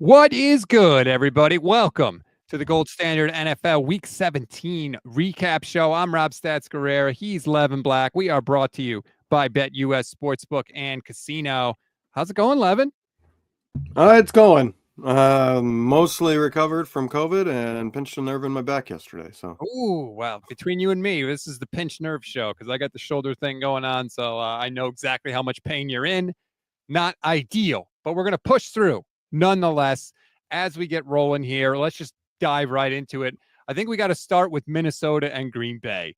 What is good, everybody? Welcome to the Gold Standard NFL Week 17 recap show. I'm Rob Stats Guerrera. He's Levin Black. We are brought to you by BetUS Sportsbook and Casino. How's it going, Levin? It's going. Mostly recovered from COVID and pinched a nerve in my back yesterday. So, Ooh, well, between you and me, this is the pinch nerve show because I got the shoulder thing going on. So I know exactly how much pain you're in. Not ideal, but we're going to push through nonetheless as we get rolling here. Let's just dive right into it. I think we got to start with Minnesota and Green Bay.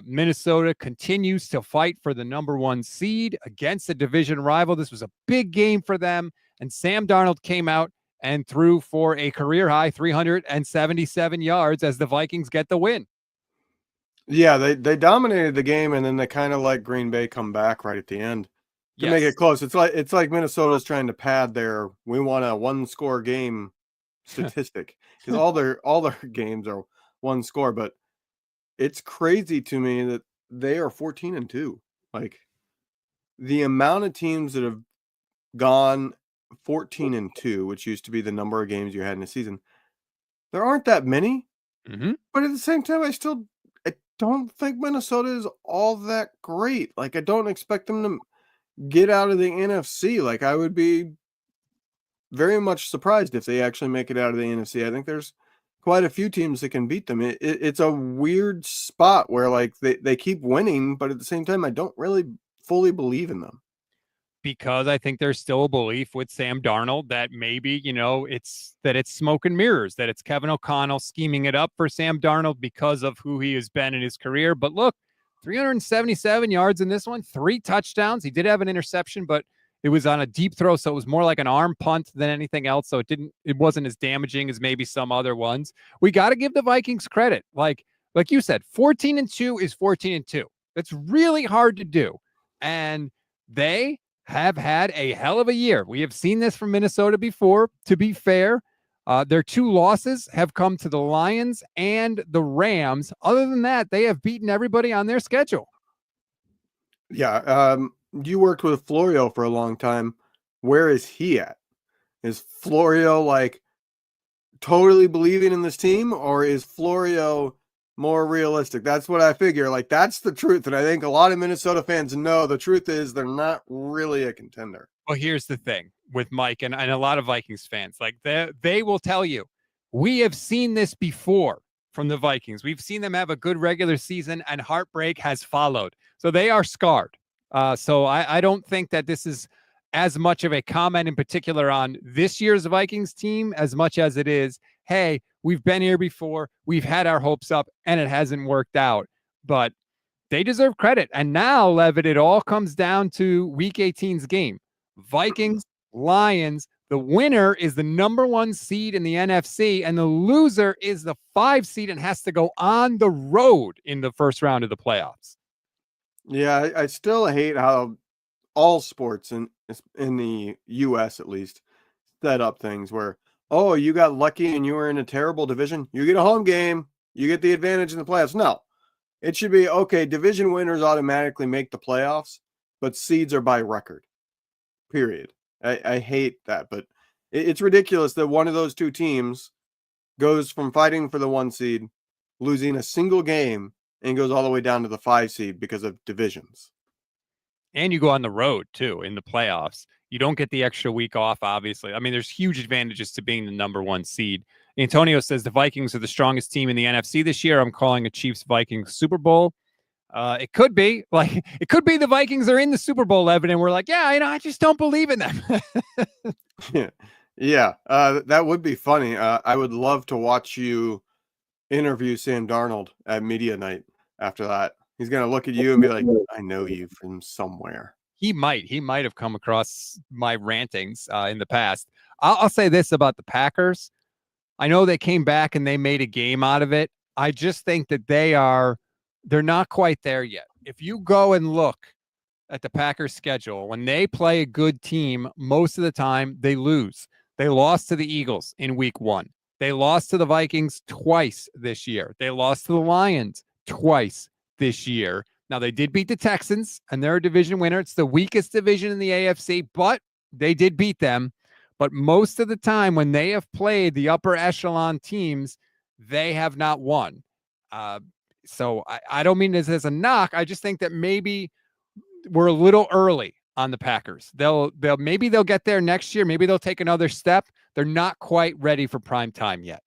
Minnesota continues to fight for the number one seed against a division rival. This was a big game for them, and Sam Darnold came out and threw for a career-high 377 yards as the Vikings get the win. yeah, they dominated the game, and then they kind of let Green Bay come back right at the end to make it close. It's like Minnesota's trying to pad their "we want a one-score game" statistic because all their games are one score. But it's crazy to me that they are 14-2. Like the amount of teams that have gone 14-2, which used to be the number of games you had in a season, there aren't that many. Mm-hmm. But at the same time, I don't think Minnesota is all that great. Like, I don't expect them to get out of the NFC. Like, I would be very much surprised if they actually make it out of the NFC. I think there's quite a few teams that can beat them. It's a weird spot where, like, they keep winning, but at the same time, I don't really fully believe in them. Because I think there's still a belief with Sam Darnold that maybe, it's smoke and mirrors, that it's Kevin O'Connell scheming it up for Sam Darnold because of who he has been in his career. But look, 377 yards in this one, 3 touchdowns. He did have an interception, but it was on a deep throw, so it was more like an arm punt than anything else. So it wasn't as damaging as maybe some other ones. We got to give the Vikings credit. Like you said, 14-2 is 14-2. That's really hard to do. And they have had a hell of a year. We have seen this from Minnesota before, to be fair. Their 2 losses have come to the Lions and the Rams. Other than that, they have beaten everybody on their schedule. Yeah, you worked with Florio for a long time. Where is he at? Is Florio, like, totally believing in this team, or is Florio more realistic? That's what I figure. Like, that's the truth. And I think a lot of Minnesota fans know the truth is they're not really a contender. Well, here's the thing with Mike and a lot of Vikings fans. Like, they will tell you, we have seen this before from the Vikings. We've seen them have a good regular season and heartbreak has followed. So they are scarred. So I don't think that this is as much of a comment in particular on this year's Vikings team as much as it is, hey, we've been here before. We've had our hopes up and it hasn't worked out, but they deserve credit. And now, Levitt, it all comes down to Week 18's game. Vikings, Lions. The winner is the number 1 seed in the NFC, and the loser is the 5 seed and has to go on the road in the first round of the playoffs. Yeah, I still hate how all sports in the U.S. at least set up things where, oh, you got lucky and you were in a terrible division. You get a home game. You get the advantage in the playoffs. No, it should be, okay, division winners automatically make the playoffs, but seeds are by record, period. I hate that, but it's ridiculous that one of those 2 teams goes from fighting for the 1 seed, losing a single game, and goes all the way down to the 5 seed because of divisions. And you go on the road, too, in the playoffs. You don't get the extra week off, obviously. I mean, there's huge advantages to being the number 1 seed. Antonio says the Vikings are the strongest team in the NFC this year. I'm calling a Chiefs-Vikings Super Bowl. It could be. Like, it could be the Vikings are in the Super Bowl, Evan, and we're like, yeah, I just don't believe in them. Yeah, that would be funny. I would love to watch you interview Sam Darnold at media night after that. He's going to look at you and be like, I know you from somewhere. He might have come across my rantings in the past. I'll say this about the Packers. I know they came back and they made a game out of it. I just think that they're not quite there yet. If you go and look at the Packers schedule, when they play a good team, most of the time they lose. They lost to the Eagles in week 1. They lost to the Vikings twice this year. They lost to the Lions twice this year. Now, they did beat the Texans, and they're a division winner. It's the weakest division in the AFC, but they did beat them. but most of the time when they have played the upper echelon teams, they have not won. So I don't mean this as a knock. I just think that maybe we're a little early on the Packers. Maybe they'll get there next year. Maybe they'll take another step. They're not quite ready for prime time yet.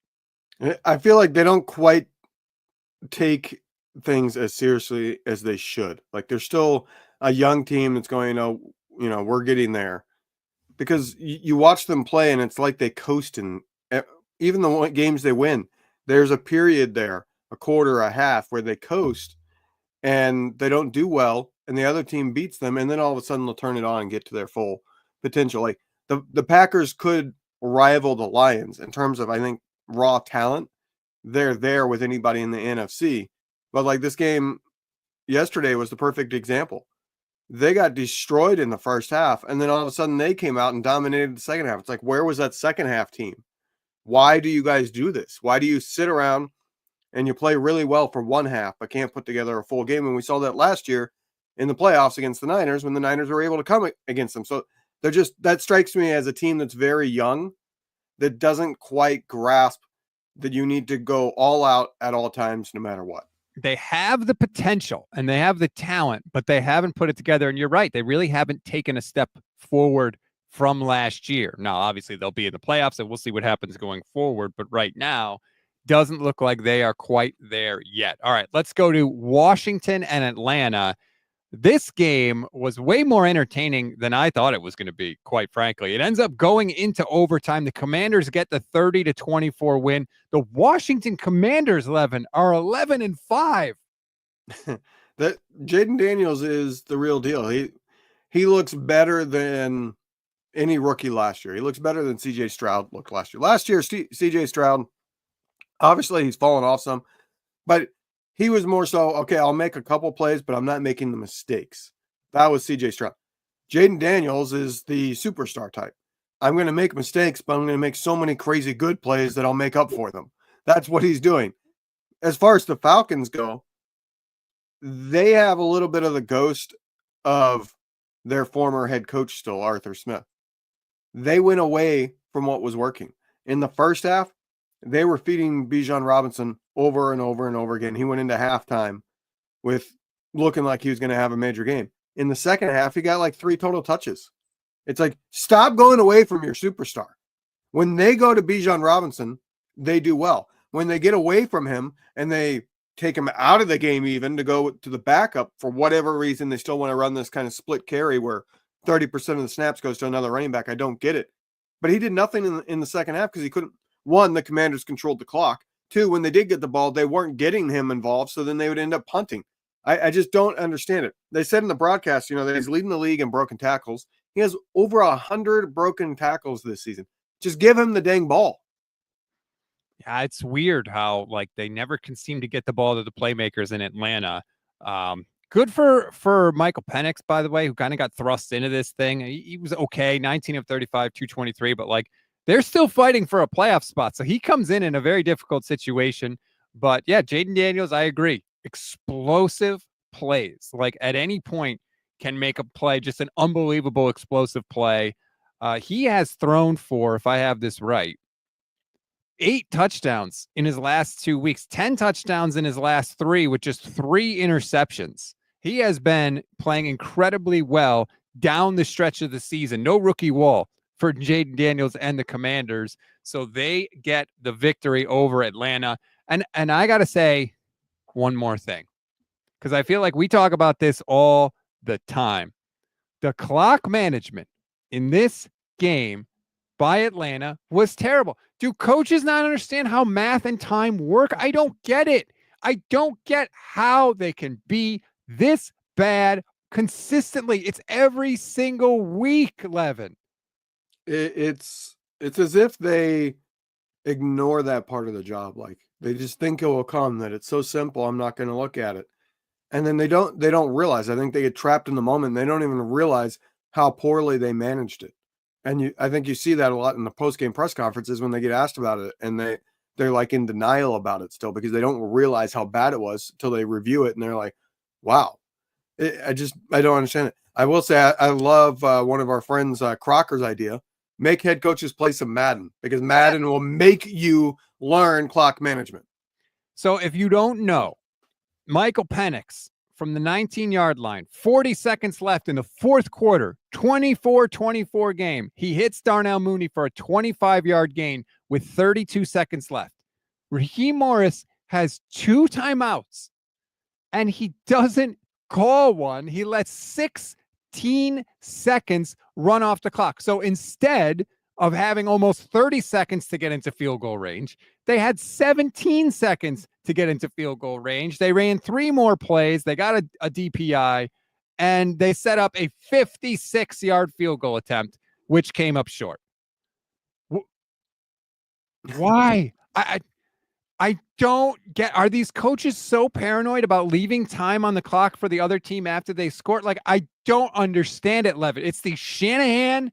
I feel like they don't quite take things as seriously as they should. Like they're still a young team that's going, we're getting there. Because you watch them play and it's like they coast in even the games they win. There's a period there, a quarter, a half, where they coast and they don't do well, and the other team beats them, and then all of a sudden they'll turn it on and get to their full potential. Like the Packers could rival the Lions in terms of, I think, raw talent. They're there with anybody in the NFC. But like this game yesterday was the perfect example. They got destroyed in the first half, and then all of a sudden they came out and dominated the second half. It's like, where was that second half team? Why do you guys do this? Why do you sit around and you play really well for one half but can't put together a full game? And we saw that last year in the playoffs against the Niners when the Niners were able to come against them. So that strikes me as a team that's very young, that doesn't quite grasp that you need to go all out at all times no matter what. They have the potential and they have the talent, but they haven't put it together. And you're right. They really haven't taken a step forward from last year. Now, obviously, they'll be in the playoffs and we'll see what happens going forward. But right now, doesn't look like they are quite there yet. All right, let's go to Washington and Atlanta. This game was way more entertaining than I thought it was going to be, quite frankly. It ends up going into overtime. The Commanders get the 30-24 win. The Washington Commanders, 11, are 11-5. That Jaden Daniels is the real deal. He looks better than any rookie last year. He looks better than CJ Stroud looked last year. Last year, CJ Stroud, obviously he's fallen off some, but he was more so, okay, I'll make a couple plays, but I'm not making the mistakes. That was CJ Stroud. Jaden Daniels is the superstar type. I'm going to make mistakes, but I'm going to make so many crazy good plays that I'll make up for them. That's what he's doing. As far as the Falcons go, they have a little bit of the ghost of their former head coach still, Arthur Smith. They went away from what was working. In the first half, they were feeding Bijan Robinson over and over and over again. He went into halftime with looking like he was going to have a major game. In the second half, he got like 3 total touches. It's like, stop going away from your superstar. When they go to Bijan Robinson, they do well. When they get away from him and they take him out of the game even to go to the backup for whatever reason, they still want to run this kind of split carry where 30% of the snaps goes to another running back. I don't get it. But he did nothing in the second half because he couldn't. One, the Commanders controlled the clock. Two, when they did get the ball, they weren't getting him involved, so then they would end up punting. I just don't understand it. They said in the broadcast, that he's leading the league in broken tackles. He has over 100 broken tackles this season. Just give him the dang ball. Yeah, it's weird how they never can seem to get the ball to the playmakers in Atlanta. Good for Michael Penix, by the way, who kind of got thrust into this thing. He was okay, 19 of 35, 223, but they're still fighting for a playoff spot. So he comes in a very difficult situation. But yeah, Jaden Daniels, I agree. Explosive plays. At any point can make a play, just an unbelievable explosive play. He has thrown for, if I have this right, 8 touchdowns in his last 2 weeks, 10 touchdowns in his last 3 with just 3 interceptions. He has been playing incredibly well down the stretch of the season. No rookie wall for Jaden Daniels and the Commanders. So they get the victory over Atlanta. And I got to say one more thing, because I feel like we talk about this all the time. The clock management in this game by Atlanta was terrible. Do coaches not understand how math and time work? I don't get it. I don't get how they can be this bad consistently. It's every single week, Levin. It's as if they ignore that part of the job. They just think it will come, that it's so simple, I'm not going to look at it. And then they don't realize. I think they get trapped in the moment. They don't even realize how poorly they managed it. And I think you see that a lot in the post-game press conferences when they get asked about it, and they're in denial about it still because they don't realize how bad it was until they review it, and they're like, wow. I don't understand it. I will say I love one of our friends, Crocker's idea make head coaches play some Madden, because Madden will make you learn clock management. So if you don't know, Michael Penix from the 19-yard line, 40 seconds left in the fourth quarter, 24-24 game. He hits Darnell Mooney for a 25-yard gain with 32 seconds left. Raheem Morris has 2 timeouts, and he doesn't call one. He lets 16 seconds run off the clock. So instead of having almost 30 seconds to get into field goal range, they had 17 seconds to get into field goal range. They ran 3 more plays. They got a DPI, and they set up a 56-yard field goal attempt, which came up short. Why? I don't get, are these coaches so paranoid about leaving time on the clock for the other team after they scored? Like, I don't understand it, Levitt. It's the Shanahan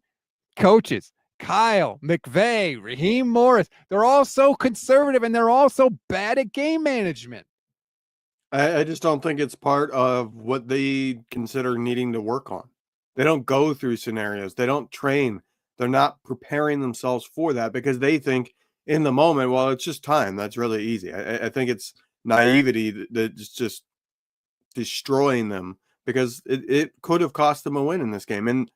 coaches, Kyle, McVay, Raheem Morris. They're all so conservative, and they're all so bad at game management. I just don't think it's part of what they consider needing to work on. They don't go through scenarios. They don't train. They're not preparing themselves for that, because they think in the moment, well, it's just time. That's really easy. I think it's naivety that's just destroying them, because it could have cost them a win in this game. And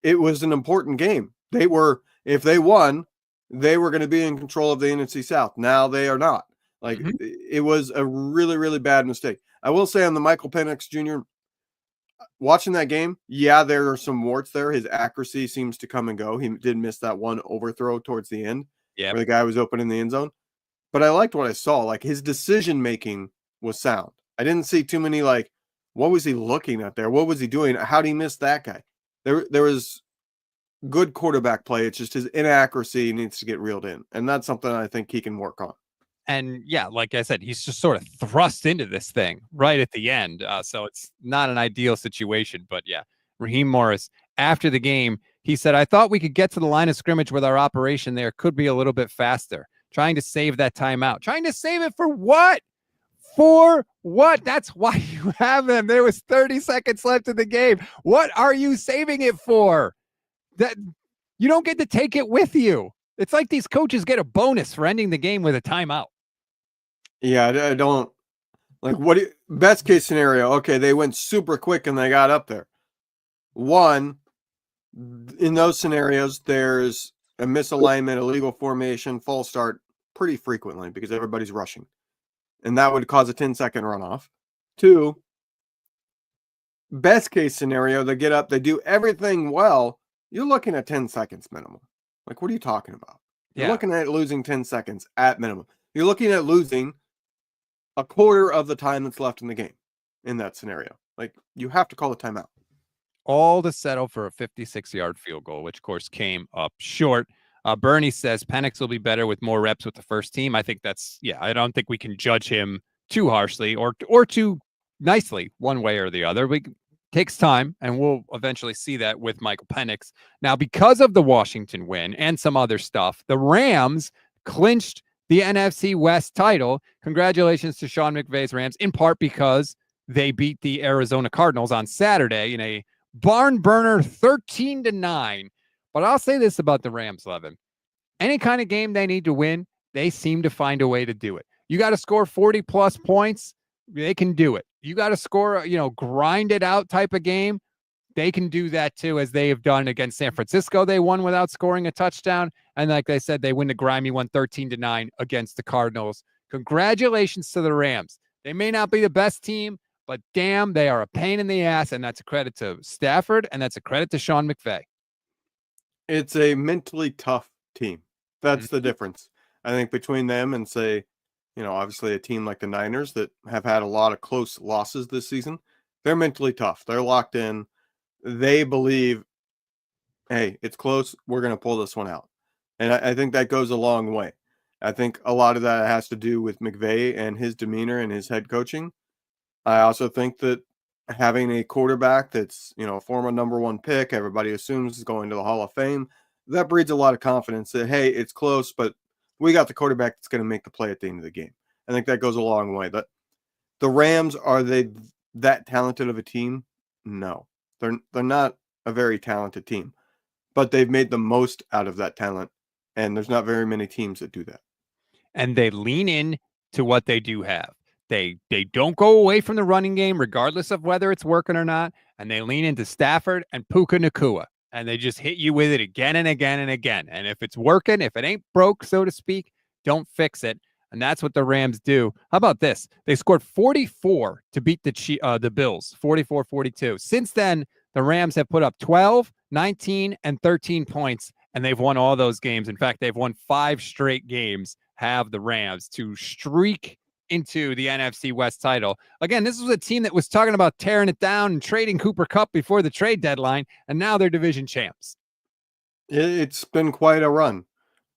it was an important game. If they won, they were going to be in control of the NFC South. Now they are not. Like, it was a really, really bad mistake. I will say on the Michael Penix Jr., watching that game, yeah, there are some warts there. His accuracy seems to come and go. He did miss that one overthrow towards the end where the guy was open in the end zone. But I liked what I saw. Like, his decision-making was sound. I didn't see too many, like, what was he looking at there? What was he doing? How did he miss that guy? There was good quarterback play. It's just his inaccuracy needs to get reeled in. And that's something I think he can work on. And yeah, like I said, he's just sort of thrust into this thing right at the end. So it's not an ideal situation. But yeah, Raheem Morris, after the game, he said, I thought we could get to the line of scrimmage with our operation there. Could be a little bit faster. Trying to save that timeout. Trying to save it for what? For what? That's why you have them. There was 30 seconds left in the game. What are you saving it for? That you don't get to take it with you. It's like these coaches get a bonus for ending the game with a timeout. Yeah, I don't like best case scenario. Okay, they went super quick and they got up there. One, in those scenarios, there's a misalignment, illegal formation, false start pretty frequently because everybody's rushing. And that would cause a 10-second runoff. 2, best case scenario, they get up, they do everything well. You're looking at 10 seconds minimum. Like, what are you talking about? You're looking at losing 10 seconds at minimum. You're looking at losing a quarter of the time that's left in the game in that scenario. Like, you have to call a timeout. All to settle for a 56-yard field goal, which, of course, came up short. Bernie says Penix will be better with more reps with the first team. I think that's, I don't think we can judge him too harshly or too nicely one way or the other. It takes time, and we'll eventually see that with Michael Penix. Now, because of the Washington win and some other stuff, the Rams clinched the NFC West title. Congratulations to Sean McVay's Rams, in part because they beat the Arizona Cardinals on Saturday in a barn burner 13-9. But I'll say this about the Rams, Levin. Any kind of game they need to win, they seem to find a way to do it. You got to score 40-plus points, they can do it. You got to score, grind it out type of game, they can do that too, as they have done against San Francisco. They won without scoring a touchdown. And like I said, they win the grimy one 13-9 against the Cardinals. Congratulations to the Rams. They may not be the best team, but damn, they are a pain in the ass. And that's a credit to Stafford, and that's a credit to Sean McVay. It's a mentally tough team. That's the difference, I think, between them and, say, obviously a team like the Niners that have had a lot of close losses this season. They're mentally tough. They're locked in. They believe, hey, it's close. We're going to pull this one out. And I think that goes a long way. I think a lot of that has to do with McVay and his demeanor and his head coaching. I also think that having a quarterback that's, a former number 1 pick, everybody assumes is going to the Hall of Fame, that breeds a lot of confidence that, hey, it's close, but we got the quarterback that's going to make the play at the end of the game. I think that goes a long way. But the Rams, are they that talented of a team? No, they're not a very talented team. but they've made the most out of that talent. And there's not very many teams that do that. And they lean in to what they do have. They don't go away from the running game, regardless of whether it's working or not. And they lean into Stafford and Puka Nacua. And they just hit you with it again and again and again. And if it's working, if it ain't broke, so to speak, don't fix it. And that's what the Rams do. How about this? They scored 44 to beat the Bills, 44-42. Since then, the Rams have put up 12, 19, and 13 points, and they've won all those games. In fact, they've won 5 straight games, have the Rams, to streak into the NFC West title. Again, this was a team that was talking about tearing it down and trading Cooper Kupp before the trade deadline, and now they're division champs. It's been quite a run.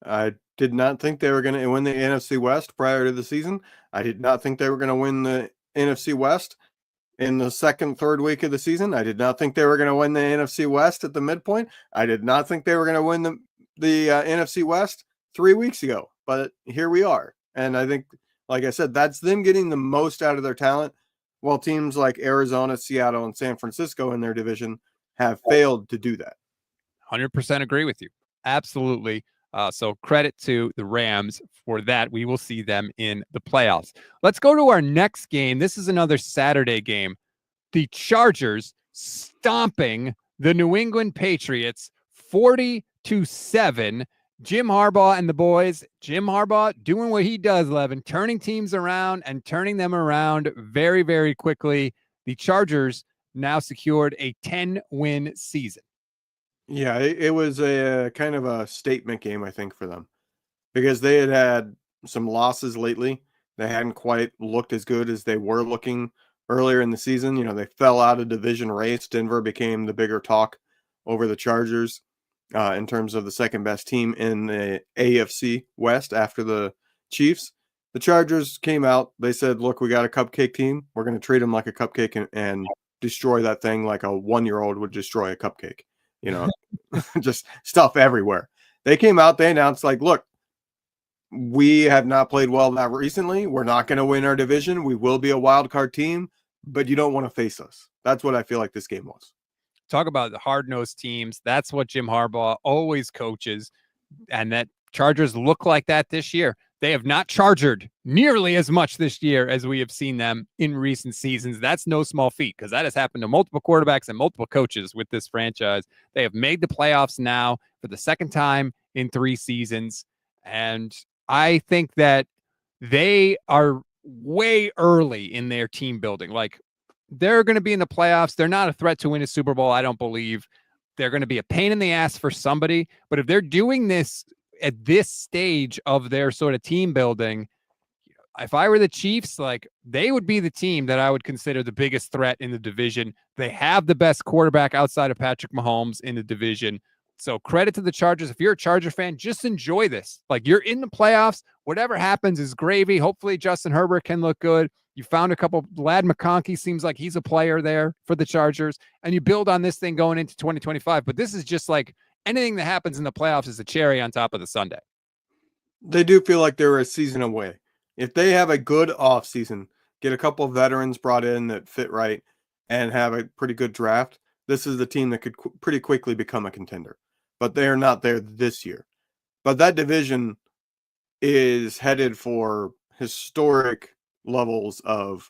I did not think they were going to win the NFC West prior to the season. I did not think they were going to win the NFC West in the second, third week of the season. I did not think they were going to win the NFC West at the midpoint. I did not think they were going to win the NFC West 3 weeks ago. But here we are. And I think, like I said, that's them getting the most out of their talent, while teams like Arizona, Seattle, and San Francisco in their division have failed to do that. 100% agree with you. Absolutely. So credit to the Rams for that. We will see them in the playoffs. Let's go to our next game. This is another Saturday game. The Chargers stomping the New England Patriots 40-7. Jim Harbaugh and the boys. Jim Harbaugh doing what he does, Levin, turning teams around and turning them around very, very quickly. The Chargers now secured a 10-win season. Yeah, it was a kind of a statement game, I think, for them, because they had some losses lately. They hadn't quite looked as good as they were looking earlier in the season. You know, they fell out of division race. Denver became the bigger talk over the Chargers in terms of the second best team in the AFC West after the Chiefs. The Chargers came out. They said, look, we got a cupcake team. We're going to treat them like a cupcake and destroy that thing like a 1-year-old would destroy a cupcake. You know, just stuff everywhere. They came out, they announced, like, look, we have not played well that recently. We're not going to win our division. We will be a wild card team, but you don't want to face us. That's what I feel like this game was. Talk about the hard-nosed teams. That's what Jim Harbaugh always coaches, and that Chargers look like that this year. They have not chargered nearly as much this year as we have seen them in recent seasons. That's no small feat, because that has happened to multiple quarterbacks and multiple coaches with this franchise. They have made the playoffs now for the second time in 3 seasons. And I think that they are way early in their team building. Like, they're going to be in the playoffs. They're not a threat to win a Super Bowl, I don't believe. They're going to be a pain in the ass for somebody. But if they're doing this at this stage of their sort of team building, if I were the Chiefs, like, they would be the team that I would consider the biggest threat in the division. They have the best quarterback outside of Patrick Mahomes in the division. So credit to the Chargers. If you're a Charger fan, just enjoy this. Like, you're in the playoffs. Whatever happens is gravy. Hopefully Justin Herbert can look good. You found a couple. Lad McConkey seems like he's a player there for the Chargers. And you build on this thing going into 2025. But this is just like, anything that happens in the playoffs is a cherry on top of the sundae. They do feel like they're a season away. If they have a good offseason, get a couple of veterans brought in that fit right, and have a pretty good draft, this is the team that could pretty quickly become a contender. But they are not there this year. But that division is headed for historic levels of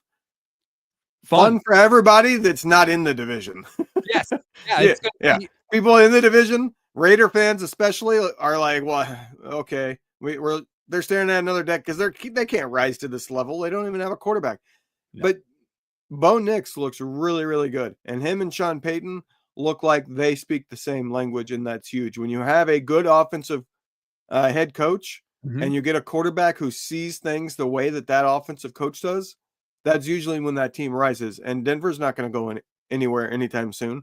fun for everybody that's not in the division. Yes. Yeah. Yeah. People in the division, Raider fans especially, are like, well, okay, they're staring at another deck because they can't rise to this level. They don't even have a quarterback. No. But Bo Nix looks really, really good. And him and Sean Payton look like they speak the same language, and that's huge. When you have a good offensive head coach and you get a quarterback who sees things the way that offensive coach does, that's usually when that team rises. And Denver's not going to go anywhere anytime soon.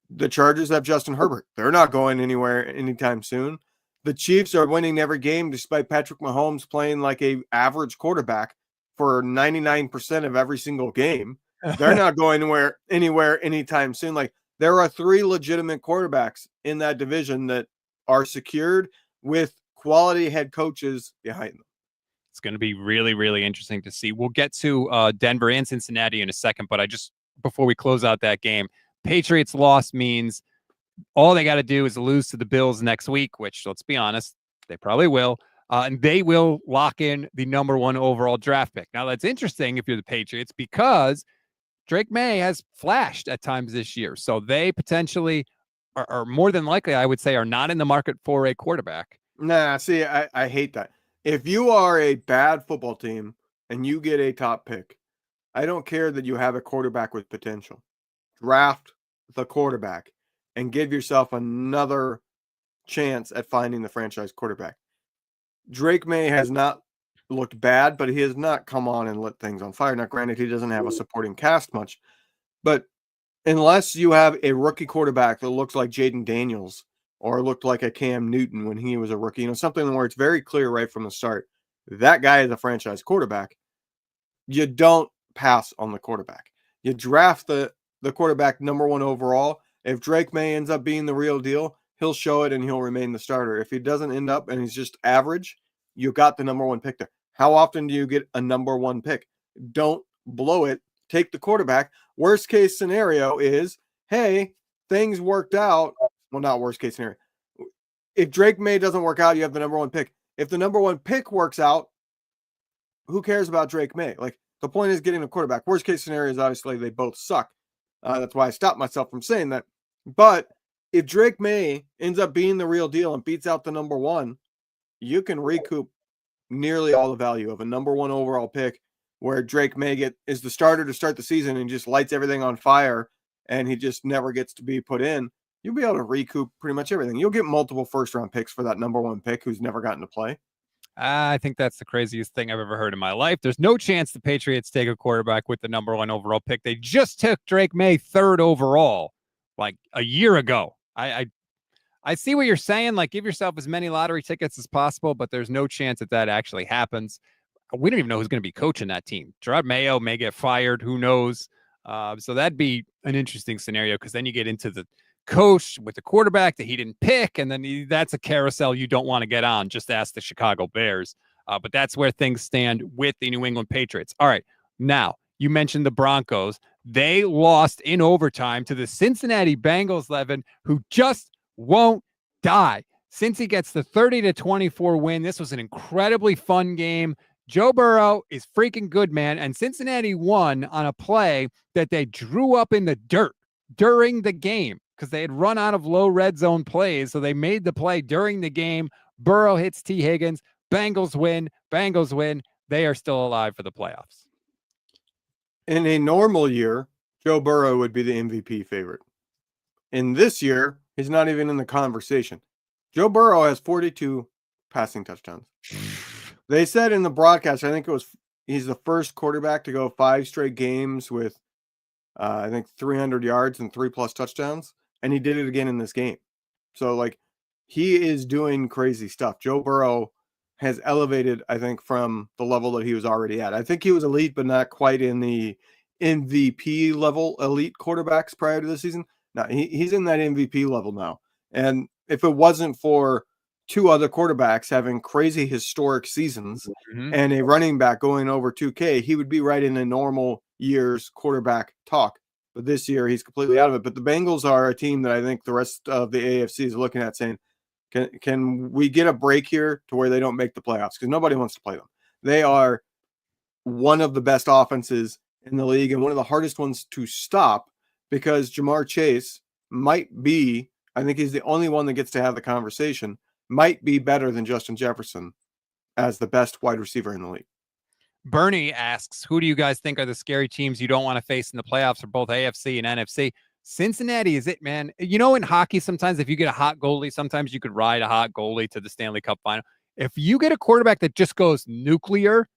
The Chargers have Justin Herbert. They're not going anywhere anytime soon. The Chiefs are winning every game despite Patrick Mahomes playing like a average quarterback for 99% of every single game. They're not going anywhere anytime soon. Like, there are 3 legitimate quarterbacks in that division that are secured with quality head coaches behind them. It's going to be really, really interesting to see. We'll get to Denver and Cincinnati in a second, but before we close out that game, Patriots loss means All they got to do is lose to the Bills next week, which, let's be honest, they probably will. And they will lock in the number 1 overall draft pick. Now, that's interesting if you're the Patriots because Drake May has flashed at times this year. So they potentially are more than likely, I would say, are not in the market for a quarterback. Nah, see, I hate that. If you are a bad football team and you get a top pick, I don't care that you have a quarterback with potential. Draft the quarterback and give yourself another chance at finding the franchise quarterback. Drake May has not looked bad, but he has not come on and lit things on fire. Now, granted, he doesn't have a supporting cast much, but unless you have a rookie quarterback that looks like Jaden Daniels or looked like a Cam Newton when he was a rookie, something where it's very clear right from the start, that guy is a franchise quarterback, you don't pass on the quarterback. You draft the quarterback number 1 overall. If Drake May ends up being the real deal, he'll show it and he'll remain the starter. If he doesn't end up and he's just average, you got the number 1 pick there. How often do you get a number 1 pick? Don't blow it. Take the quarterback. Worst case scenario is, hey, things worked out. Well, not worst case scenario. If Drake May doesn't work out, you have the number 1 pick. If the number 1 pick works out, who cares about Drake May? Like, the point is getting a quarterback. Worst case scenario is obviously they both suck. That's why I stopped myself from saying that. But if Drake May ends up being the real deal and beats out the number 1, you can recoup nearly all the value of a number 1 overall pick where Drake May is the starter to start the season and just lights everything on fire and he just never gets to be put in. You'll be able to recoup pretty much everything. You'll get multiple first-round picks for that number 1 pick who's never gotten to play. I think that's the craziest thing I've ever heard in my life. There's no chance the Patriots take a quarterback with the number 1 overall pick. They just took Drake May 3rd overall like a year ago. I see what you're saying. Like, give yourself as many lottery tickets as possible, but there's no chance that actually happens. We don't even know who's going to be coaching that team. Gerard Mayo may get fired. Who knows? So that'd be an interesting scenario because then you get into the coach with the quarterback that he didn't pick, and then that's a carousel you don't want to get on. Just ask the Chicago Bears. But that's where things stand with the New England Patriots. All right, now you mentioned the Broncos. They lost in overtime to the Cincinnati Bengals, Levin, who just won't die. Cincy gets the 30-24 win. This was an incredibly fun game. Joe Burrow is freaking good, man. And Cincinnati won on a play that they drew up in the dirt during the game because they had run out of low red zone plays. So they made the play during the game. Burrow hits T. Higgins. Bengals win. Bengals win. They are still alive for the playoffs. In a normal year, Joe Burrow would be the MVP favorite. In this year, he's not even in the conversation. Joe Burrow has 42 passing touchdowns. They said in the broadcast, I think he's the first quarterback to go 5 straight games with, I think, 300 yards and 3+ touchdowns. And he did it again in this game. So, like, he is doing crazy stuff. Joe Burrow has elevated, I think, from the level that he was already at. I think he was elite, but not quite in the MVP level elite quarterbacks prior to the season. Now, he's in that MVP level now. And if it wasn't for 2 other quarterbacks having crazy historic seasons and a running back going over 2K, he would be right in a normal year's quarterback talk. But this year, he's completely out of it. But the Bengals are a team that I think the rest of the AFC is looking at saying, can we get a break here to where they don't make the playoffs? Because nobody wants to play them. They are one of the best offenses in the league and one of the hardest ones to stop because Jamar Chase might be, I think he's the only one that gets to have the conversation, might be better than Justin Jefferson as the best wide receiver in the league. Bernie asks, who do you guys think are the scary teams you don't want to face in the playoffs for both AFC and NFC? Cincinnati is it, man. You know, in hockey, sometimes if you get a hot goalie, sometimes you could ride a hot goalie to the Stanley Cup final. If you get a quarterback that just goes nuclear,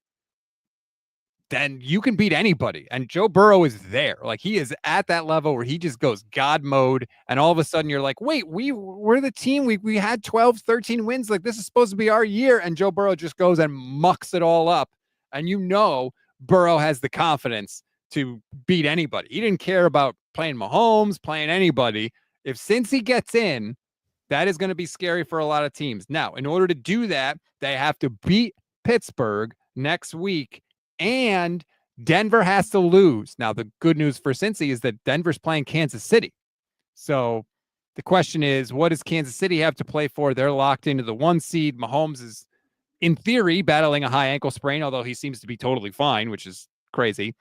then you can beat anybody. And Joe Burrow is there. Like, he is at that level where he just goes God mode. And all of a sudden you're like, wait, we're the team. We had 12, 13 wins. Like, this is supposed to be our year. And Joe Burrow just goes and mucks it all up. And you know, Burrow has the confidence to beat anybody. He didn't care about playing Mahomes, playing anybody. Since he gets in, that is going to be scary for a lot of teams. Now, in order to do that, they have to beat Pittsburgh next week, and Denver has to lose. Now, the good news for Cincy is that Denver's playing Kansas City. So The question is, what does Kansas City have to play for? They're locked into the 1 seed. Mahomes is, in theory, battling a high ankle sprain, although he seems to be totally fine, which is crazy.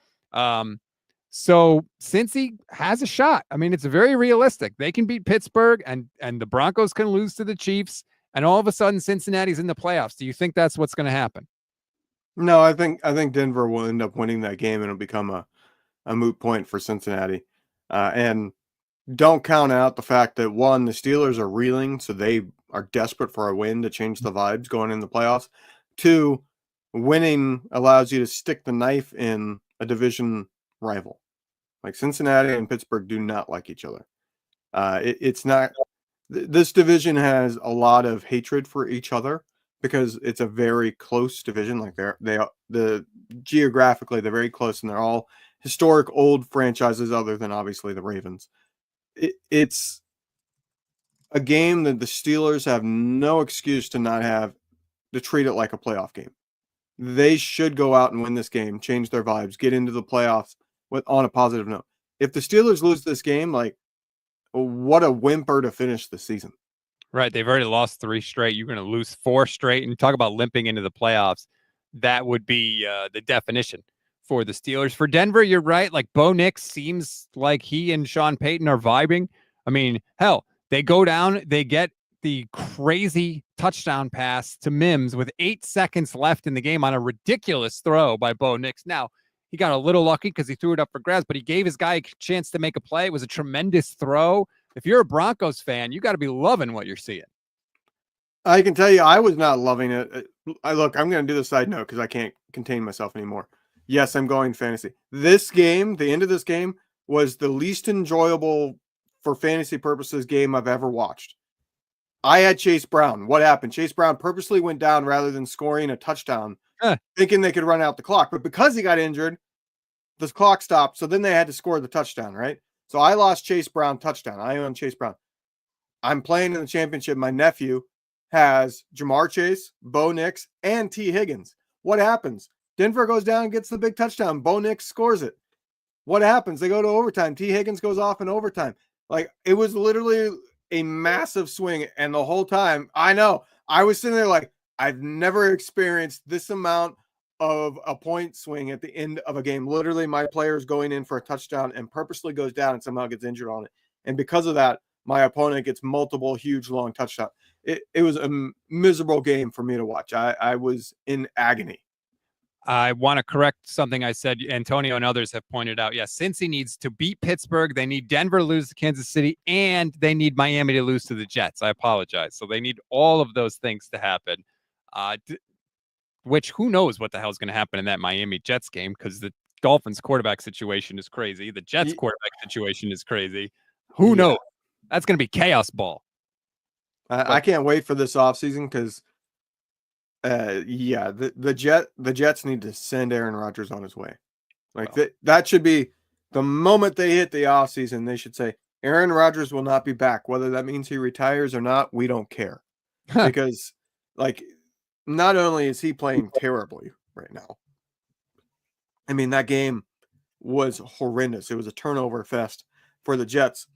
So Cincy has a shot. I mean, it's very realistic. They can beat Pittsburgh, and the Broncos can lose to the Chiefs, and all of a sudden Cincinnati's in the playoffs. Do you think that's what's going to happen? No, I think Denver will end up winning that game, and it'll become a moot point for Cincinnati. And don't count out the fact that, one, the Steelers are reeling, so they are desperate for a win to change the vibes going in the playoffs. Two, winning allows you to stick the knife in a division rival. Like Cincinnati and Pittsburgh do not like each other. It's not. This division has a lot of hatred for each other because it's a very close division. Like geographically they're very close, and they're all historic old franchises, other than obviously the Ravens. It's a game that the Steelers have no excuse to not have, to treat it like a playoff game. They should go out and win this game, change their vibes, get into the playoffs on a positive note. If the Steelers lose this game, like, what a whimper to finish the season. Right. They've already lost 3 straight. You're going to lose 4 straight. And talk about limping into the playoffs. That would be the definition for the Steelers. For Denver, you're right. Like, Bo Nix seems like he and Sean Payton are vibing. I mean, hell, they go down, they get the crazy touchdown pass to Mims with 8 seconds left in the game on a ridiculous throw by Bo Nix. Now, he got a little lucky because he threw it up for grabs, but he gave his guy a chance to make a play. It was a tremendous throw. If you're a Broncos fan, you got to be loving what you're seeing. I can tell you, I was not loving it. I'm going to do the side note because I can't contain myself anymore. Yes, I'm going fantasy. This game, the end of this game, was the least enjoyable for fantasy purposes game I've ever watched. I had Chase Brown. What happened? Chase Brown purposely went down rather than scoring a touchdown, thinking they could run out the clock. But because he got injured, the clock stopped. So then they had to score the touchdown, right? So I lost Chase Brown touchdown. I own Chase Brown. I'm playing in the championship. My nephew has Jamar Chase, Bo Nix, and T. Higgins. What happens? Denver goes down and gets the big touchdown. Bo Nix scores it. What happens? They go to overtime. T. Higgins goes off in overtime. Like, it was literally a massive swing. And the whole time, I know, I was sitting there like, I've never experienced this amount of a point swing at the end of a game. Literally, my player is going in for a touchdown and purposely goes down and somehow gets injured on it. And because of that, my opponent gets multiple huge, long touchdowns. It was a miserable game for me to watch. I was in agony. I want to correct something I said. Antonio and others have pointed out. Yes, Cincy needs to beat Pittsburgh. They need Denver to lose to Kansas City, and they need Miami to lose to the Jets. I apologize. So they need all of those things to happen, which who knows what the hell is going to happen in that Miami Jets game, because the Dolphins quarterback situation is crazy. The Jets quarterback situation is crazy. Who knows? That's going to be chaos ball. I can't wait for this offseason because the Jets need to send Aaron Rodgers on his way. Like, that should be the moment they hit the offseason. They should say Aaron Rodgers will not be back. Whether that means he retires or not, we don't care. Because, like, not only is he playing terribly right now, I mean, that game was horrendous. It was a turnover fest for the Jets.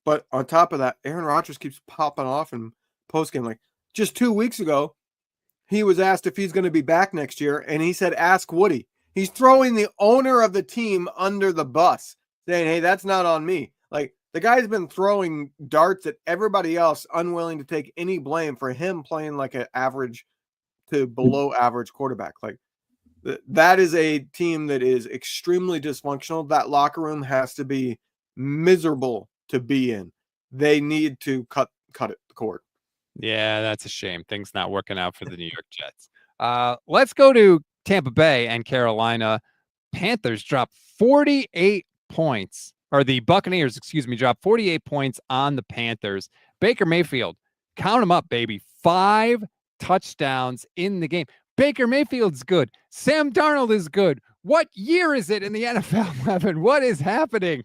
But on top of that, Aaron Rodgers keeps popping off in postgame. Like, just 2 weeks ago, he was asked if he's going to be back next year, and he said, ask Woody. He's throwing the owner of the team under the bus, saying, hey, that's not on me. Like, the guy's been throwing darts at everybody else, unwilling to take any blame for him playing like an average to below average quarterback. Like, that is a team that is extremely dysfunctional. That locker room has to be miserable to be in. They need to cut it the cord. Yeah, that's a shame. Things not working out for the New York Jets. Let's go to Tampa Bay and Carolina. Panthers dropped 48 points, or the Buccaneers, dropped 48 points on the Panthers. Baker Mayfield, count them up, baby. 5 touchdowns in the game. Baker Mayfield's good. Sam Darnold is good. What year is it in the NFL, Evan? What is happening?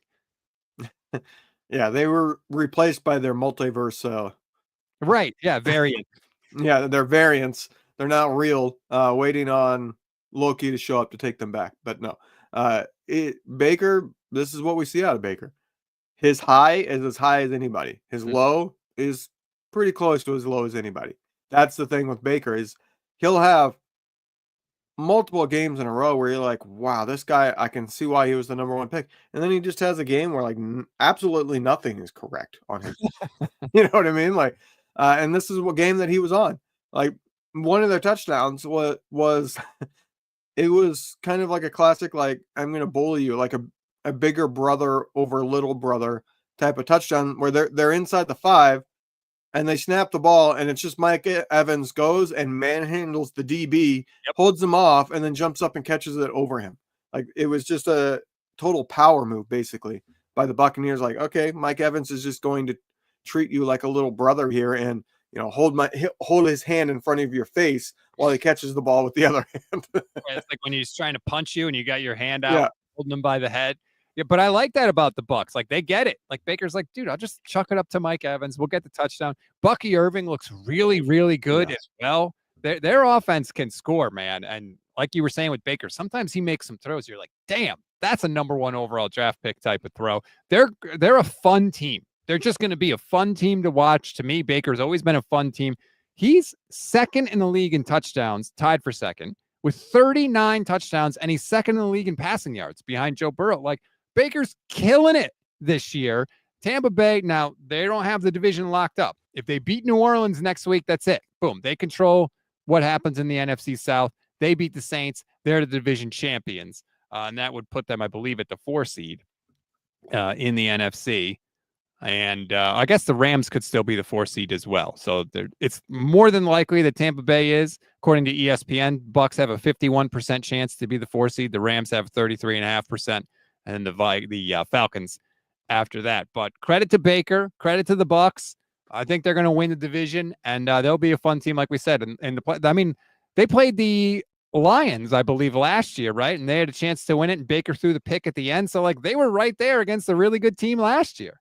Yeah, they were replaced by their multiverse. Right. Yeah. Variant. Yeah, they're variants. They're not real. Waiting on Loki to show up to take them back. But no. Baker, this is what we see out of Baker. his high is as high as anybody. His low is pretty close to as low as anybody. That's the thing with Baker is he'll have multiple games in a row where you're like, wow, this guy, I can see why he was the number one pick. And then he just has a game where like absolutely nothing is correct on him. You know what I mean? Like, and this is what game that he was on. Like one of their touchdowns was it was kind of like a classic, like I'm going to bully you, like a bigger brother over little brother type of touchdown where they're inside the 5 and they snap the ball and it's just Mike Evans goes and manhandles the DB, holds him off, and then jumps up and catches it over him. Like it was just a total power move basically by the Buccaneers. Like, okay, Mike Evans is just going to treat you like a little brother here and hold his hand in front of your face while he catches the ball with the other hand. It's like when he's trying to punch you and you got your hand out, holding him by the head. Yeah, but I like that about the Bucs. Like they get it. Like Baker's like, dude, I'll just chuck it up to Mike Evans. We'll get the touchdown. Bucky Irving looks really, really good as well. Their offense can score, man. And like you were saying with Baker, sometimes he makes some throws. You're like, damn, that's a number 1 overall draft pick type of throw. They're a fun team. They're just going to be a fun team to watch. To me, Baker's always been a fun team. He's second in the league in touchdowns, tied for second with 39 touchdowns, and he's second in the league in passing yards behind Joe Burrow. Like Baker's killing it this year. Tampa Bay, now they don't have the division locked up. If they beat New Orleans next week, that's it. Boom. They control what happens in the NFC South. They beat the Saints. They're the division champions. And that would put them, I believe, at the 4 seed in the NFC. And I guess the Rams could still be the 4 seed as well. So it's more than likely that Tampa Bay is. According to ESPN, Bucs have a 51% chance to be the 4 seed. The Rams have 33.5%. And the Falcons after that. But credit to Baker, credit to the Bucs. I think they're going to win the division, and they'll be a fun team, like we said. And they played the Lions, I believe, last year, right? And they had a chance to win it, and Baker threw the pick at the end. So, like, they were right there against a really good team last year.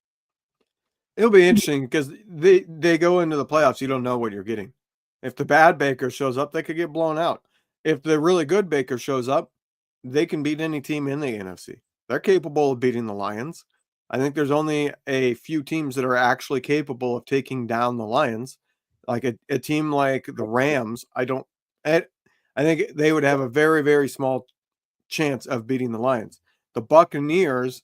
It'll be interesting because they go into the playoffs. You don't know what you're getting. If the bad Baker shows up, they could get blown out. If the really good Baker shows up, they can beat any team in the NFC. They're capable of beating the Lions. I think there's only a few teams that are actually capable of taking down the Lions. Like a team like the Rams, I think they would have a very, very small chance of beating the Lions. The Buccaneers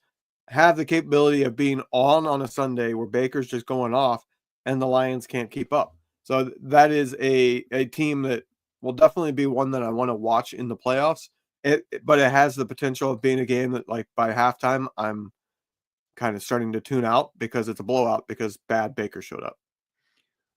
have the capability of being on a Sunday where Baker's just going off and the Lions can't keep up. So that is a team that will definitely be one that I want to watch in the playoffs. But it has the potential of being a game that, like, by halftime, I'm kind of starting to tune out because it's a blowout because bad Baker showed up.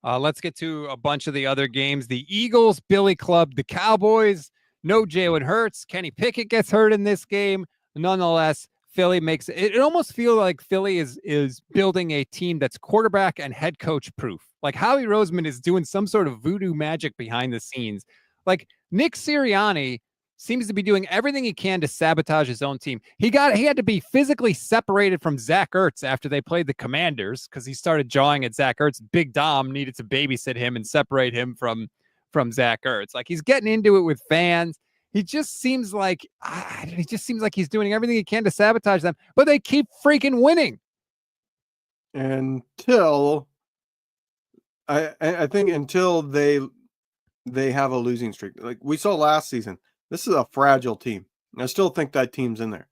Let's get to a bunch of the other games. The Eagles, Billy Club, the Cowboys. No Jalen Hurts. Kenny Pickett gets hurt in this game. Nonetheless, Philly makes it. It almost feels like Philly is building a team that's quarterback and head coach proof. Like Howie Roseman is doing some sort of voodoo magic behind the scenes. Like Nick Sirianni seems to be doing everything he can to sabotage his own team. He had to be physically separated from Zach Ertz after they played the Commanders because he started jawing at Zach Ertz. Big Dom needed to babysit him and separate him from Zach Ertz. Like he's getting into it with fans. He just seems like he's doing everything he can to sabotage them, but they keep freaking winning. Until I think until they have a losing streak. Like we saw last season. This is a fragile team. I still think that team's in there.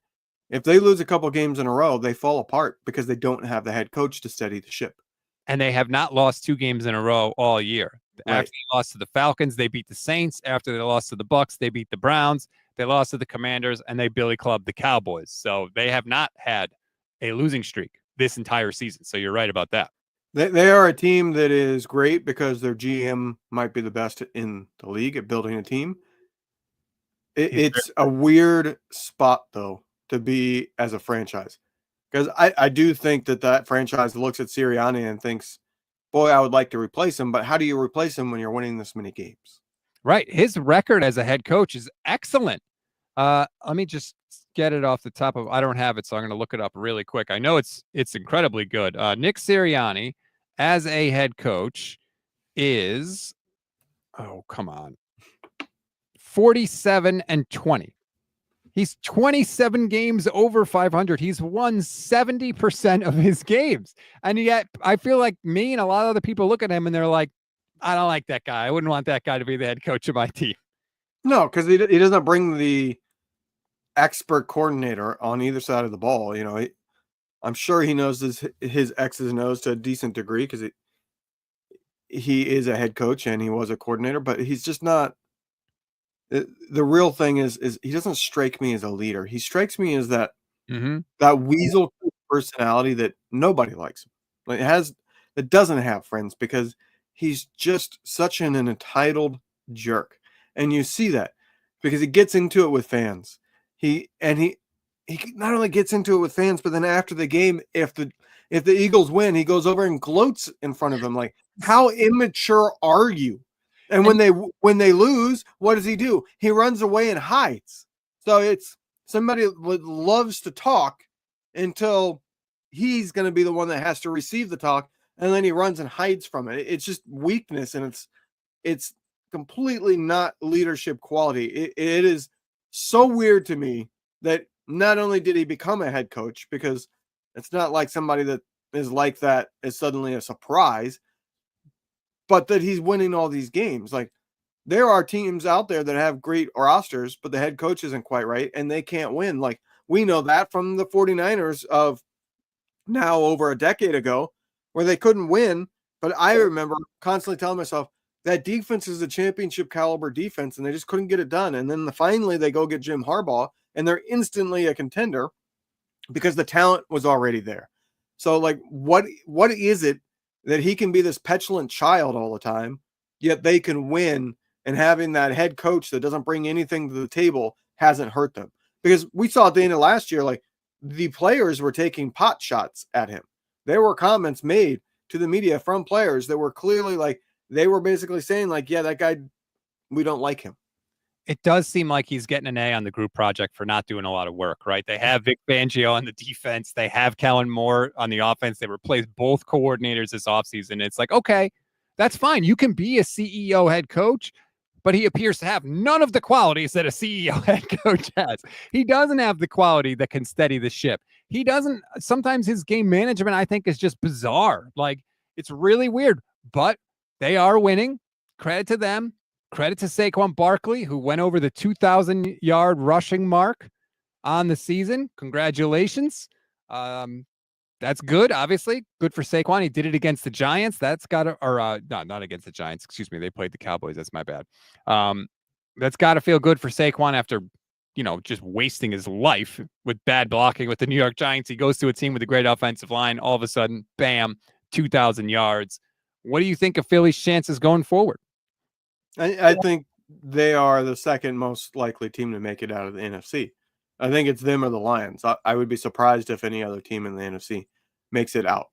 If they lose a couple games in a row, they fall apart because they don't have the head coach to steady the ship. And they have not lost 2 games in a row all year. Right. After they lost to the Falcons, they beat the Saints. After they lost to the Bucs, they beat the Browns. They lost to the Commanders, and they Billy Clubbed the Cowboys. So they have not had a losing streak this entire season. So you're right about that. They are a team that is great because their GM might be the best in the league at building a team. It's a weird spot, though, to be as a franchise. Because I do think that franchise looks at Sirianni and thinks, boy, I would like to replace him. But how do you replace him when you're winning this many games? Right. His record as a head coach is excellent. Let me just get it off the top of – I don't have it, so I'm going to look it up really quick. I know it's incredibly good. Nick Sirianni as a head coach is – oh, come on. 47-20. He's 27 games over 500. He's won 70% of his games. And yet I feel like me and a lot of other people look at him and they're like, I don't like that guy. I wouldn't want that guy to be the head coach of my team. No, because he doesn't bring the expert coordinator on either side of the ball. I'm sure he knows his X's and O's to a decent degree because he is a head coach and he was a coordinator, but he's just not. The real thing is he doesn't strike me as a leader. He strikes me as that weasel personality that nobody likes. Like it doesn't have friends because he's just such an entitled jerk, and you see that because he gets into it with fans. He not only gets into it with fans, but then after the game, if the Eagles win, he goes over and gloats in front of them. Like, how immature are you? And when they lose, what does he do? He runs away and hides. So it's somebody that loves to talk until he's going to be the one that has to receive the talk, and then he runs and hides from it. It's just weakness, and it's completely not leadership quality. It is so weird to me that not only did he become a head coach, because it's not like somebody that is like that is suddenly a surprise, but that he's winning all these games. Like, there are teams out there that have great rosters, but the head coach isn't quite right, and they can't win. Like, we know that from the 49ers of now over a decade ago, where they couldn't win. But I remember constantly telling myself, that defense is a championship caliber defense, and they just couldn't get it done. And then finally they go get Jim Harbaugh, and they're instantly a contender because the talent was already there. So, like, what is it that he can be this petulant child all the time, yet they can win, and having that head coach that doesn't bring anything to the table hasn't hurt them? Because we saw at the end of last year, like, the players were taking pot shots at him. There were comments made to the media from players that were clearly like, they were basically saying, like, yeah, that guy, we don't like him. It does seem like he's getting an A on the group project for not doing a lot of work, right? They have Vic Fangio on the defense. They have Kellen Moore on the offense. They replaced both coordinators this offseason. It's like, okay, that's fine. You can be a CEO head coach, but he appears to have none of the qualities that a CEO head coach has. He doesn't have the quality that can steady the ship. He doesn't. Sometimes his game management, I think, is just bizarre. Like, it's really weird, but they are winning. Credit to them. Credit to Saquon Barkley, who went over the 2,000-yard rushing mark on the season. Congratulations. That's good, obviously. Good for Saquon. He did it against the Giants. That's got to, or not against the Giants. Excuse me. They played the Cowboys. That's my bad. That's got to feel good for Saquon after, just wasting his life with bad blocking with the New York Giants. He goes to a team with a great offensive line. All of a sudden, bam, 2,000 yards. What do you think of Philly's chances going forward? I think they are the second most likely team to make it out of the NFC. I think it's them or the Lions. I would be surprised if any other team in the NFC makes it out.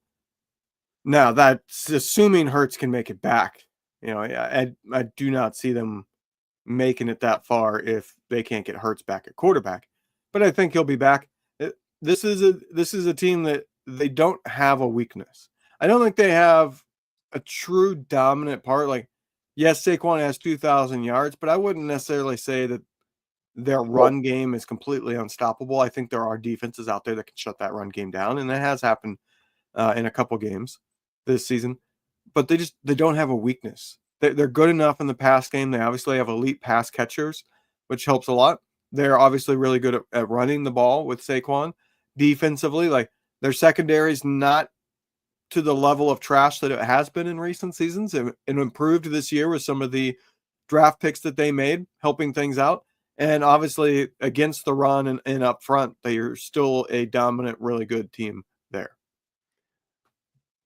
Now, that's assuming Hurts can make it back. I do not see them making it that far if they can't get Hurts back at quarterback. But I think he'll be back. This is a team that they don't have a weakness. I don't think they have a true dominant part. Like, yes, Saquon has 2,000 yards, but I wouldn't necessarily say that their run game is completely unstoppable. I think there are defenses out there that can shut that run game down, and that has happened in a couple games this season. But they don't have a weakness. They're good enough in the pass game. They obviously have elite pass catchers, which helps a lot. They're obviously really good at running the ball with Saquon. Defensively, like, their secondary is not to the level of trash that it has been in recent seasons. It improved this year with some of the draft picks that they made, helping things out. And obviously against the run and up front, they are still a dominant, really good team there.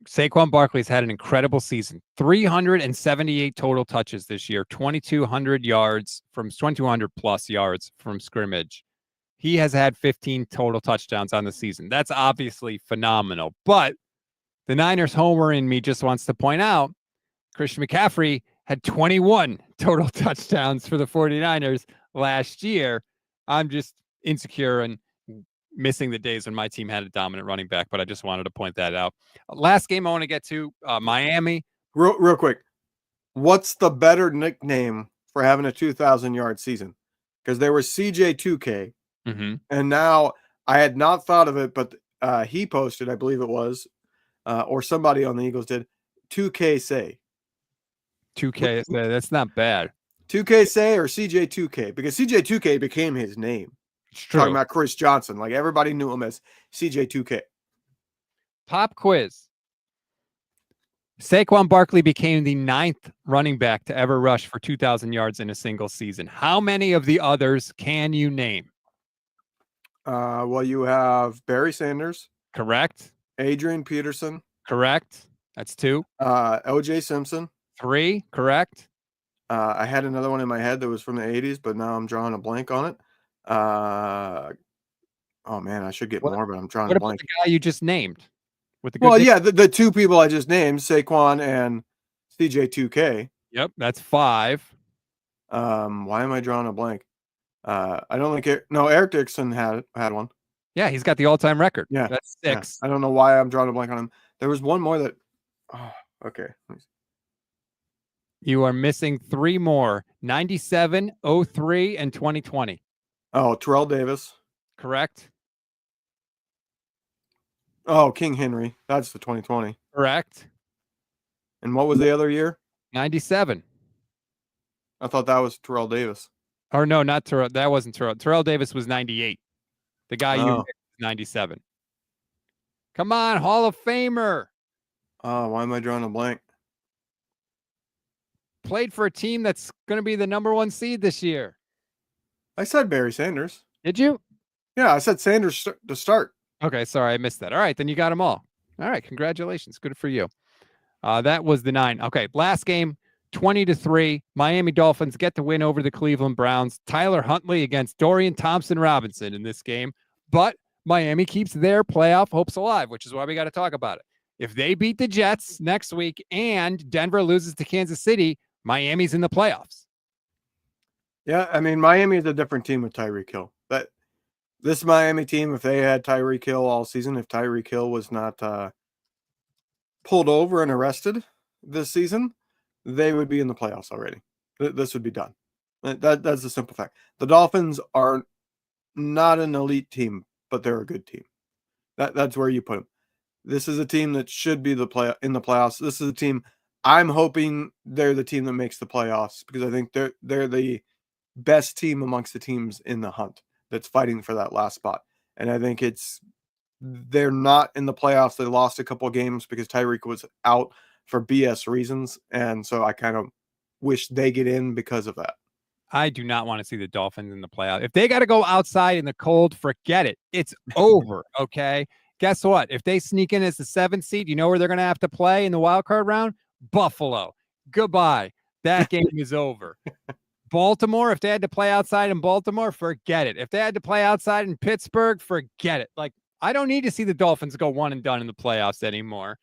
Saquon Barkley's had an incredible season. 378 total touches this year, 2,200 plus yards from scrimmage. He has had 15 total touchdowns on the season. That's obviously phenomenal. But the Niners homer in me just wants to point out Christian McCaffrey had 21 total touchdowns for the 49ers last year. I'm just insecure and missing the days when my team had a dominant running back, but I just wanted to point that out. Last game I want to get to, Miami. Real quick. What's the better nickname for having a 2,000-yard season? Because there was CJ2K, Mm-hmm. And now I had not thought of it, but he posted, I believe it was, or somebody on the Eagles did, 2K say. 2K, that's not bad. 2K say or CJ 2K, because CJ 2K became his name. It's Talking true. about Chris Johnson. Like everybody knew him as CJ 2K. Pop quiz. Saquon Barkley became the 9th running back to ever rush for 2,000 yards in a single season. How many of the others can you name? Well, you have Barry Sanders, Correct. Adrian Peterson, Correct. That's 2. OJ Simpson. 3. Correct. I had another one in my head that was from the 80s, but now I'm drawing a blank on it. Oh man, I should get more, but I'm drawing What a about blank. the guy you just named? With the good Well, name? yeah, the two people I just named, Saquon and CJ 2K. Yep, that's 5. Why am I drawing a blank? I don't think Eric Dixon had one. Yeah, he's got the all-time record. Yeah, That's yeah. 6. I don't know why I'm drawing a blank on him. There was one more that. Oh, okay. You are missing 3 more. 97, 03, and 2020. Oh, Terrell Davis. Correct? Oh, King Henry. That's the 2020. Correct. And what was the other year? 97. I thought that was Terrell Davis. Or no, not Terrell. That wasn't Terrell. Terrell Davis was 98. The guy you missed was 97. Come on, Hall of Famer. Why am I drawing a blank? Played for a team that's going to be the number 1 seed this year. I said Barry Sanders. Did you? Yeah, I said Sanders to start. Okay, sorry, I missed that. All right, then you got them all. All right, congratulations. Good for you. That was the 9. Okay, last game, 20-3. Miami Dolphins get the win over the Cleveland Browns. Tyler Huntley against Dorian Thompson-Robinson in this game. But Miami keeps their playoff hopes alive, which is why we got to talk about it. If they beat the Jets next week and Denver loses to Kansas City, Miami's in the playoffs. Yeah, I mean, Miami is a different team with Tyreek Hill. But this Miami team, if they had Tyreek Hill all season, if Tyreek Hill was not pulled over and arrested this season, they would be in the playoffs already. This would be done. That's the simple fact. The Dolphins are not an elite team, but they're a good team. That's where you put them. This is a team that should be in the playoffs. This is a team I'm hoping they're the team that makes the playoffs because I think they're the best team amongst the teams in the hunt that's fighting for that last spot. And I think they're not in the playoffs. They lost a couple of games because Tyreek was out for BS reasons. And so I kind of wish they get in because of that. I do not want to see the Dolphins in the playoffs. If they got to go outside in the cold, forget it. It's over, okay? Guess what? If they sneak in as the 7th seed, you know where they're going to have to play in the wild card round? Buffalo. Goodbye. That game is over. Baltimore, if they had to play outside in Baltimore, forget it. If they had to play outside in Pittsburgh, forget it. Like, I don't need to see the Dolphins go 1 and done in the playoffs anymore.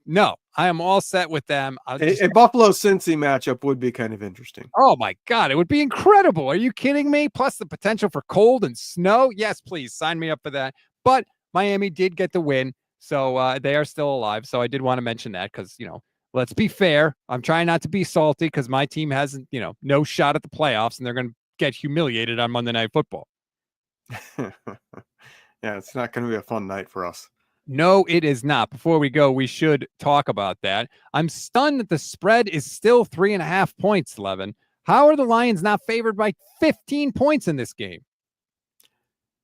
No, I am all set with them. A Buffalo-Cincy matchup would be kind of interesting. Oh, my God. It would be incredible. Are you kidding me? Plus the potential for cold and snow. Yes, please sign me up for that. But Miami did get the win, so they are still alive. So I did want to mention that because, let's be fair. I'm trying not to be salty because my team has, no shot at the playoffs, and they're going to get humiliated on Monday Night Football. Yeah, it's not going to be a fun night for us. No, it is not. Before we go, we should talk about that. I'm stunned that the spread is still 3.5 points, Levin. How are the Lions not favored by 15 points in this game?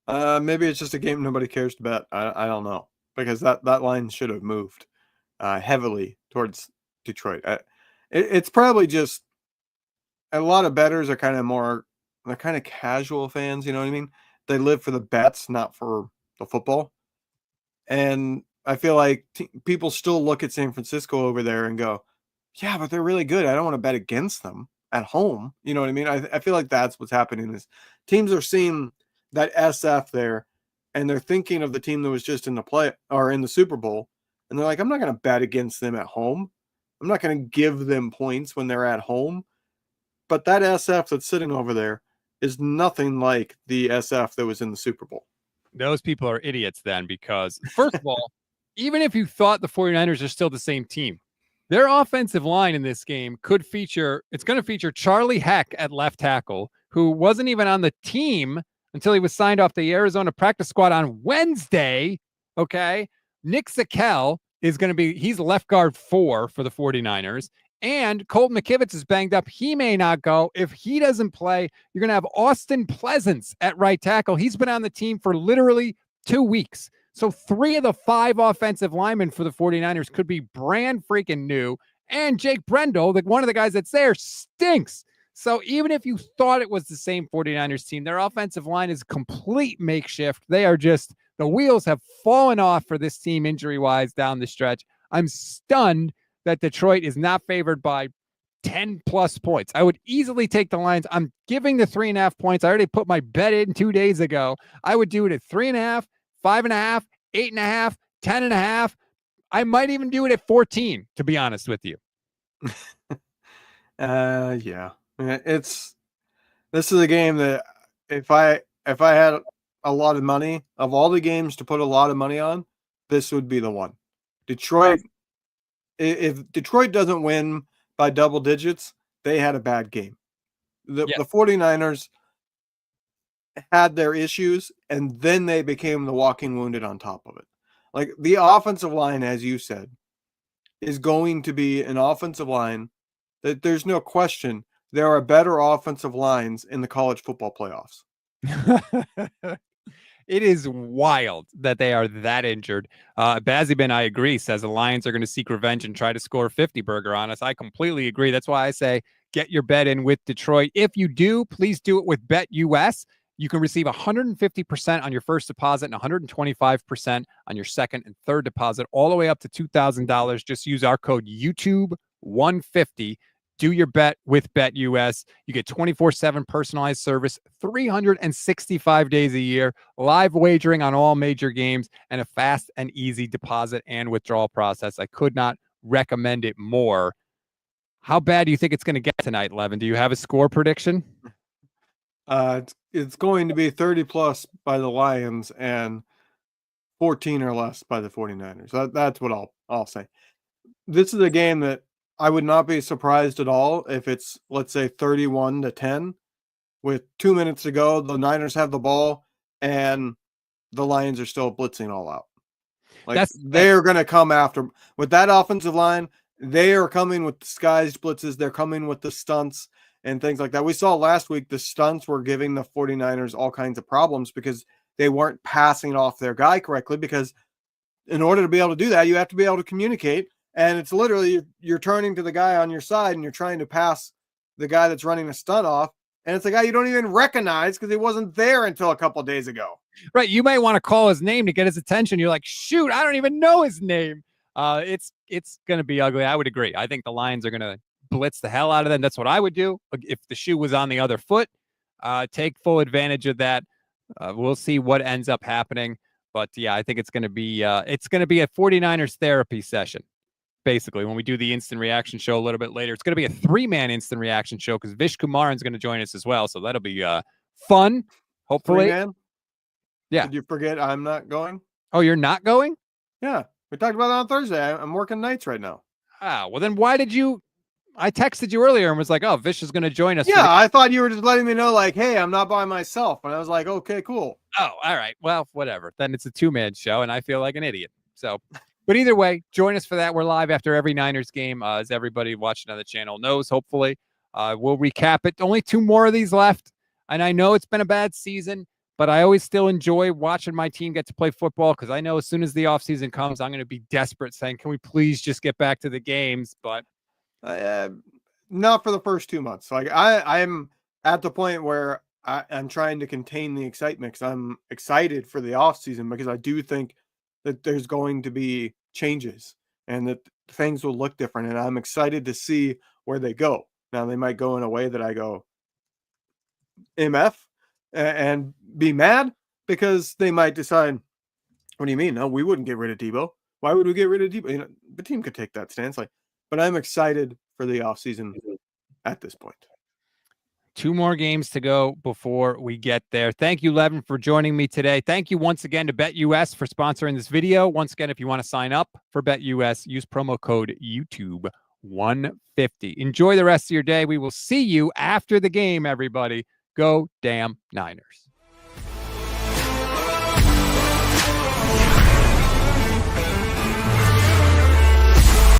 Maybe it's just a game nobody cares to bet. I don't know, because that line should have moved heavily towards Detroit. It's probably just a lot of bettors are they're kind of casual fans. You know what I mean? They live for the bets, not for the football. And I feel like people still look at San Francisco over there and go, yeah, but they're really good. I don't want to bet against them at home. You know what I mean? I feel like that's what's happening is teams are seeing that SF there and they're thinking of the team that was just in the Super Bowl. And they're like, I'm not going to bet against them at home. I'm not going to give them points when they're at home. But that SF that's sitting over there is nothing like the SF that was in the Super Bowl. Those people are idiots then, because first of all, even if you thought the 49ers are still the same team, their offensive line in this game it's going to feature Charlie Heck at left tackle, who wasn't even on the team until he was signed off the Arizona practice squad on Wednesday. Okay. Nick Zakel is going to be, he's left guard 4 for the 49ers. And Colton McKivitz is banged up. He may not go. If he doesn't play, you're going to have Austin Pleasance at right tackle. He's been on the team for literally 2 weeks. So 3 of the 5 offensive linemen for the 49ers could be brand freaking new. And Jake Brendel, one of the guys that's there, stinks. So even if you thought it was the same 49ers team, their offensive line is complete makeshift. They are just, the wheels have fallen off for this team injury-wise down the stretch. I'm stunned that Detroit is not favored by 10-plus points. I would easily take the Lions. I'm giving the 3.5 points. I already put my bet in 2 days ago. I would do it at 3.5, 5.5, 8.5, 10.5. I might even do it at 14, to be honest with you. Yeah. This is a game that if I had a lot of money, of all the games to put a lot of money on, this would be the one. Detroit, if Detroit doesn't win by double digits, they had a bad game. The 49ers had their issues, and then they became the walking wounded on top of it. Like, the offensive line, as you said, is going to be an offensive line that there's no question there are better offensive lines in the college football playoffs. It is wild that they are that injured. Bazibin, I agree, says the Lions are going to seek revenge and try to score 50 burger on us. I completely agree. That's why I say get your bet in with Detroit. If you do, please do it with BetUS. You can receive 150% on your first deposit and 125% on your second and third deposit, all the way up to $2,000. Just use our code YouTube150. Do your bet with BetUS. You get 24/7 personalized service, 365 days a year, live wagering on all major games, and a fast and easy deposit and withdrawal process. I could not recommend it more. How bad do you think it's going to get tonight, Levin? Do you have a score prediction? It's going to be 30-plus by the Lions and 14 or less by the 49ers. That's what I'll say. This is a game that I would not be surprised at all if it's, let's say, 31-10 with 2 minutes to go. The Niners have the ball and the Lions are still blitzing all out. Like, they're going to come after with that offensive line. They are coming with disguised blitzes. They're coming with the stunts and things like that. We saw last week the stunts were giving the 49ers all kinds of problems because they weren't passing off their guy correctly, because in order to be able to do that, you have to be able to communicate. And it's literally you're turning to the guy on your side and you're trying to pass the guy that's running a stunt off. And it's a guy you don't even recognize because he wasn't there until a couple of days ago. Right. You might want to call his name to get his attention. You're like, shoot, I don't even know his name. It's going to be ugly. I would agree. I think the Lions are going to blitz the hell out of them. That's what I would do. If the shoe was on the other foot, take full advantage of that. We'll see what ends up happening. But yeah, I think it's going to be a 49ers therapy session. Basically, when we do the instant reaction show a little bit later, it's going to be a 3-man instant reaction show because Vish Kumaran's going to join us as well. So that'll be fun. Hopefully. 3-man? Yeah. Did you forget I'm not going? Oh, you're not going? Yeah. We talked about it on Thursday. I'm working nights right now. Ah, well then why did you? I texted you earlier and was like, oh, Vish is going to join us. Yeah, I thought you were just letting me know, like, hey, I'm not by myself. And I was like, okay, cool. Oh, all right. Well, whatever. Then it's a 2-man show and I feel like an idiot. So, but either way, join us for that. We're live after every Niners game, as everybody watching on the channel knows, hopefully. We'll recap it. Only 2 more of these left. And I know it's been a bad season, but I always still enjoy watching my team get to play football because I know as soon as the offseason comes, I'm going to be desperate saying, can we please just get back to the games? But not for the first 2 months. Like I'm at the point where I'm trying to contain the excitement because I'm excited for the offseason because I do think that there's going to be changes and that things will look different. And I'm excited to see where they go. Now they might go in a way that I go MF and be mad because they might decide, what do you mean? No, we wouldn't get rid of Debo. Why would we get rid of Debo? You know, the team could take that stance. But I'm excited for the offseason at this point. 2 more games to go before we get there. Thank you, Levin, for joining me today. Thank you once again to BetUS for sponsoring this video. Once again, if you want to sign up for BetUS, use promo code YouTube150. Enjoy the rest of your day. We will see you after the game, everybody. Go damn Niners.